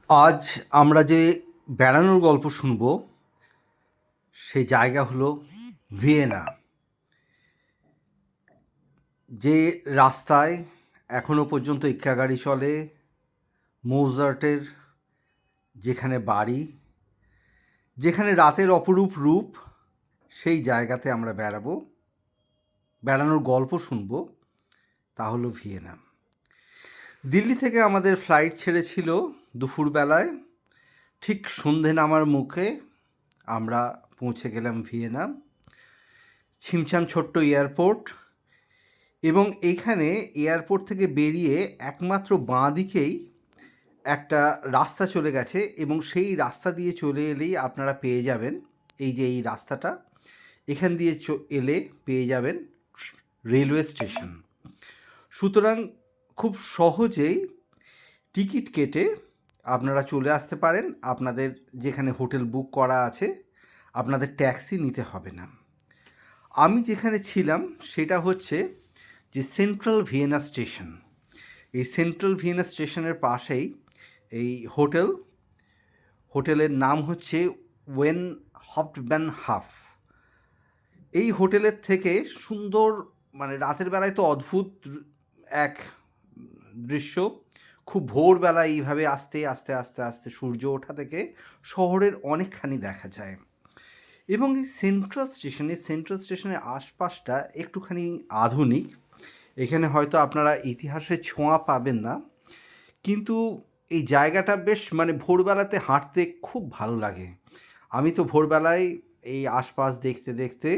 আজ আমরা যে বেড়ানোর গল্প শুনব সেই জায়গা হলো ভিয়েনা। যে রাস্তায় এখনো পর্যন্ত ইক্কা গাড়ি চলে, মোজার্টের যেখানে বাড়ি, যেখানে রাতের অপরূপ রূপ, সেই জায়গাতে আমরা বেড়ানোর গল্প শুনব। তা হলো ভিয়েনা। দিল্লি থেকে আমাদের ফ্লাইট ছেড়েছিল দুপুরবেলায়। ঠিক সন্ধে নামার মুখে আমরা পৌঁছে গেলাম ভিয়েনা। ছিমছাম ছোট্ট এয়ারপোর্ট, এবং এইখানে এয়ারপোর্ট থেকে বেরিয়ে একমাত্র বাঁ দিকেই একটা রাস্তা চলে গেছে, এবং সেই রাস্তা দিয়ে চলে এলেই আপনারা পেয়ে যাবেন, এই যে এই রাস্তাটা, এখান দিয়ে এলে পেয়ে যাবেন রেলওয়ে স্টেশন। সুতরাং খুব সহজেই টিকিট কেটে আপনারা চলে আসতে পারেন। আপনাদের যেখানে হোটেল বুক করা আছে, আপনাদের ট্যাক্সি নিতে হবে না। আমি যেখানে ছিলাম সেটা হচ্ছে যে সেন্ট্রাল ভিয়েনা স্টেশন। এই সেন্ট্রাল ভিয়েনা স্টেশনের পাশেই এই হোটেলের নাম হচ্ছে ওয়েন হাফ। এই হোটেলের থেকে সুন্দর, মানে রাতের বেলায় তো অদ্ভুত এক দৃশ্য। খুব ভোরবেলায় এইভাবে আস্তে আস্তে আস্তে আস্তে সূর্য ওঠা থেকে শহরের অনেকখানি দেখা যায়। এবং এই সেন্ট্রাল স্টেশনের আশপাশটা একটুখানি আধুনিক। এখানে হয়তো আপনারা ইতিহাসের ছোঁয়া পাবেন না, কিন্তু এই জায়গাটা বেশ, মানে ভোরবেলাতে হাঁটতে খুব ভালো লাগে। আমি তো ভোরবেলায় এই আশপাশ দেখতে দেখতে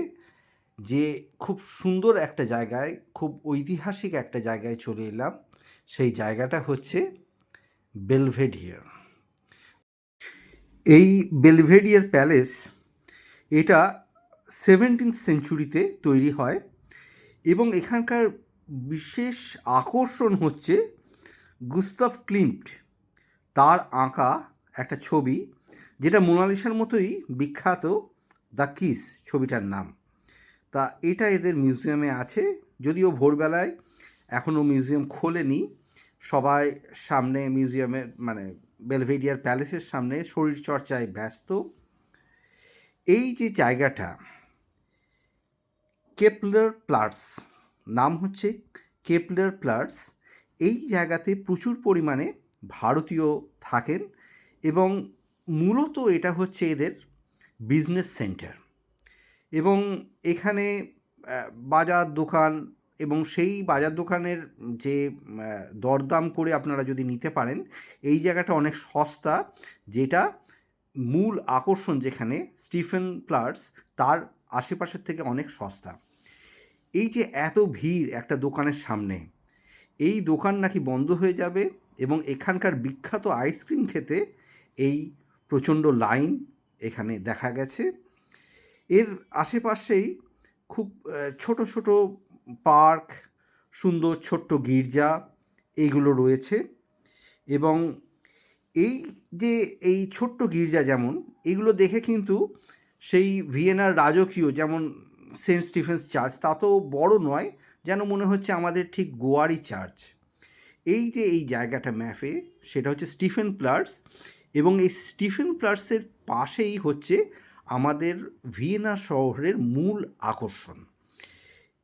যে খুব সুন্দর একটা জায়গায়, খুব ঐতিহাসিক একটা জায়গায় চলে এলাম। সেই জায়গাটা হচ্ছে বেলভেডিয়ার। এই বেলভেডিয়ার প্যালেস, এটা 17th সেঞ্চুরিতে তৈরি হয়, এবং এখানকার বিশেষ আকর্ষণ হচ্ছে গুস্তাভ ক্লিম্ট, তার আঁকা একটা ছবি, যেটা মোনালিসার মতোই বিখ্যাত, দ্য কিস ছবিটার নাম। তা এটা এদের মিউজিয়ামে আছে, যদিও ভোরবেলায় এখনও মিউজিয়াম খোলেনি। সবাই সামনে মিউজিয়ামের, মানে বেলভেডিয়ার প্যালেসের সামনে শরীরচর্চায় ব্যস্ত। এই যে জায়গাটা, কেপলার প্লাটস, নাম হচ্ছে কেপলার প্লাটস। এই জায়গাতে প্রচুর পরিমাণে ভারতীয় থাকেন, এবং মূলত এটা হচ্ছে এদের বিজনেস সেন্টার। এবং এখানে বাজার দোকান, এবং সেই বাজার দোকানের যে দরদাম করে আপনারা যদি নিতে পারেন, এই জায়গাটা অনেক সস্তা। যেটা মূল আকর্ষণ, যেখানে স্টিফেন প্লাটস, তার আশেপাশের থেকে অনেক সস্তা। এই যে এত ভিড় একটা দোকানের সামনে, এই দোকান নাকি বন্ধ হয়ে যাবে, এবং এখানকার বিখ্যাত আইসক্রিম খেতে এই প্রচণ্ড লাইন এখানে দেখা গেছে। এর আশেপাশেই খুব ছোট ছোট পার্ক, সুন্দর ছোট্ট গির্জা, এইগুলো রয়েছে। এবং এই যে এই ছোট্ট গির্জা, যেমন এগুলো দেখে কিন্তু সেই ভিয়েনার রাজকীয়, যেমন সেন্ট স্টিফেন্স চার্চ, তা তো বড় নয়, যেন মনে হচ্ছে আমাদের ঠিক গোয়ারই চার্চ। এই যে এই জায়গাটা ম্যাপে, সেটা হচ্ছে স্টিফেন প্লাটস, এবং এই স্টিফেন প্লাটসের পাশেই হচ্ছে আমাদের ভিয়েনা শহরের মূল আকর্ষণ।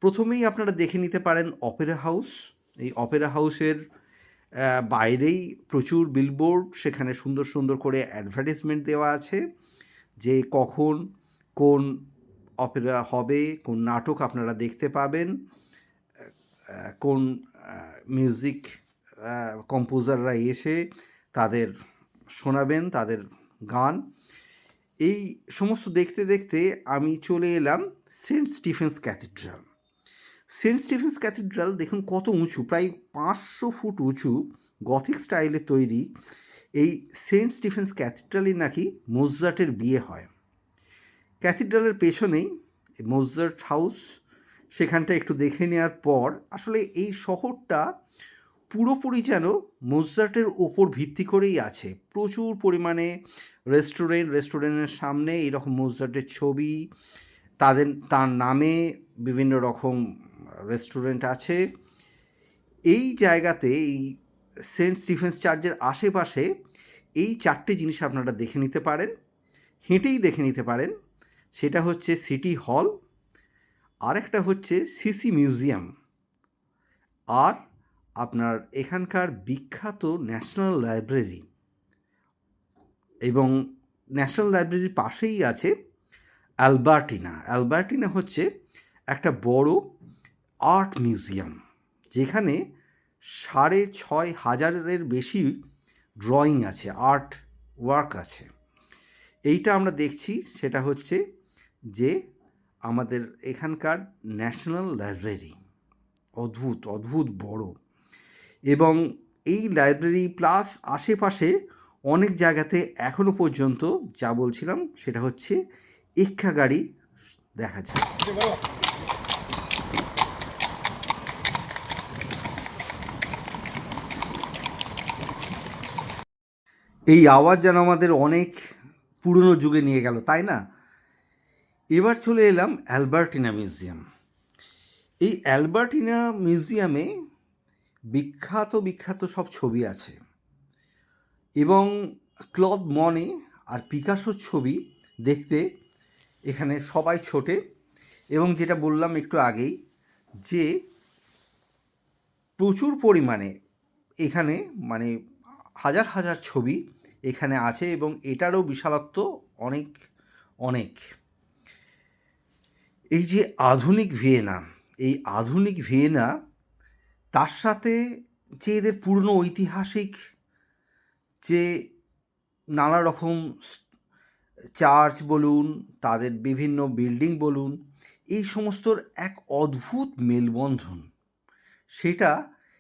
প্রথমেই আপনারা দেখে নিতে পারেন অপেরা হাউস। এই অপেরা হাউসের বাইরেই প্রচুর বিলবোর্ড, সেখানে সুন্দর সুন্দর করে অ্যাডভার্টাইজমেন্ট দেওয়া আছে যে কখন কোন অপেরা হবে, কোন নাটক আপনারা দেখতে পাবেন, কোন মিউজিক কম্পোজাররা এসে তাদের শোনাবেন তাদের গান। এই সমস্ত দেখতে দেখতে আমি চলে এলাম Saint Stephen's Cathedral. Saint Stephen's Cathedral দেখুন কত উঁচু, প্রায় 500 ফুট উঁচু, গথিক স্টাইলে তৈরি। এই সেন্ট স্টিফেন্স ক্যাথিড্রালই নাকি মোৎসার্টের বিয়ে হয়। ক্যাথিড্রালের পেছনেই মোৎসার্ট হাউস, সেখানটা একটু দেখে নেওয়ার পর আসলে এই শহরটা পুরোপুরি যেন মোৎসার্টের ওপর ভিত্তি করেই আছে। প্রচুর পরিমাণে রেস্টুরেন্টের সামনে এইরকম মোৎসার্টের ছবি, তার নামে বিভিন্ন রকম রেস্টুরেন্ট আছে। এই জায়গাতে, এই সেন্ট স্টিফেন্স চার্চের আশেপাশে এই 4টে জিনিস আপনারা দেখে নিতে পারেন, হেঁটেই দেখে নিতে পারেন। সেটা হচ্ছে সিটি হল, আরেকটা হচ্ছে সিসি মিউজিয়াম, আর আপনার এখানকার বিখ্যাত ন্যাশনাল লাইব্রেরি। এবং ন্যাশনাল লাইব্রেরির পাশেই আছে অ্যালবার্টিনা। অ্যালবার্টিনা হচ্ছে একটা বড় আর্ট মিউজিয়াম, যেখানে 6,500-এর বেশি ড্রয়িং আছে, আর্ট ওয়ার্ক আছে। এইটা আমরা দেখছি, সেটা হচ্ছে যে আমাদের এখানকার ন্যাশনাল লাইব্রেরি। অদ্ভুত অদ্ভুত বড়। এবং এই লাইব্রেরি প্লাস আশেপাশে অনেক জায়গাতে এখনও পর্যন্ত যা বলছিলাম সেটা হচ্ছে এক্কা গাড়ি দেখা যায়। এই আওয়াজ যেন আমাদের অনেক পুরনো যুগে নিয়ে গেল, তাই না? এবার চলে এলাম অ্যালবার্টিনা মিউজিয়াম। এই অ্যালবার্টিনা মিউজিয়ামে বিখ্যাত বিখ্যাত সব ছবি আছে, এবং ক্লদ মনে আর পিকাসোর ছবি দেখতে এখানে সবাই ছোটে। এবং যেটা বললাম একটু আগেই, যে প্রচুর পরিমাণে এখানে মানে হাজার হাজার ছবি এখানে আছে, এবং এটারও বিশালত্ব অনেক অনেক। এই যে আধুনিক ভিয়েনা, এই আধুনিক ভিয়েনা, তার সাথে যে এদের পুরনো ঐতিহাসিক যে নানা রকম চার্চ বলুন, তাদের বিভিন্ন বিল্ডিং বলুন, এই সমস্তর এক অদ্ভুত মেলবন্ধন, সেটা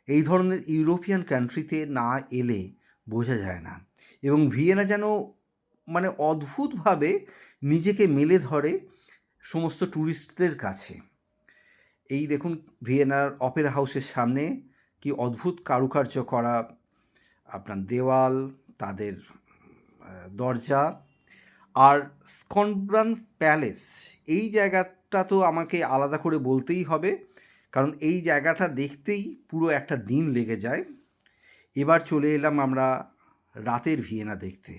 এই ধরনের ইউরোপিয়ান কান্ট্রিতে না এলে বোঝা যায় না। এবং ভিয়েনা যেন মানে অদ্ভুতভাবে নিজেকে মেলে ধরে সমস্ত ট্যুরিস্টদের কাছে। এই দেখুন, ভিয়েনার অপেরা হাউসের সামনে কি অদ্ভুত কারুকার্য করা আপনার দেওয়াল, তাদের দরজা। আর স্কনব্রান প্যালেস, এই জায়গাটা তো আমাকে আলাদা করে বলতেই হবে, কারণ এই জায়গাটা দেখতেই পুরো একটা দিন লেগে যায়। এবার চলে এলাম আমরা রাতের ভিয়েনা দেখতে।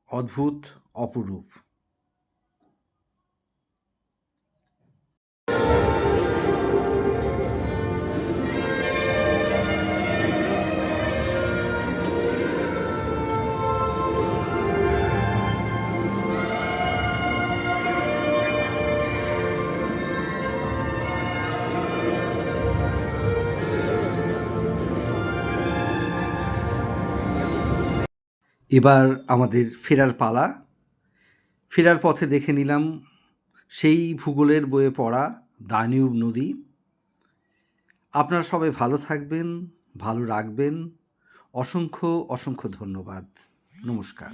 অদ্ভুত, অপরূপ। এবার আমাদের ফেরার পালা। ফেরার পথে দেখে নিলাম সেই ভূগোলের বইয়ে পড়া দানিউব নদী। আপনারা সবাই ভালো থাকবেন, ভালো রাখবেন। অসংখ্য অসংখ্য ধন্যবাদ। নমস্কার।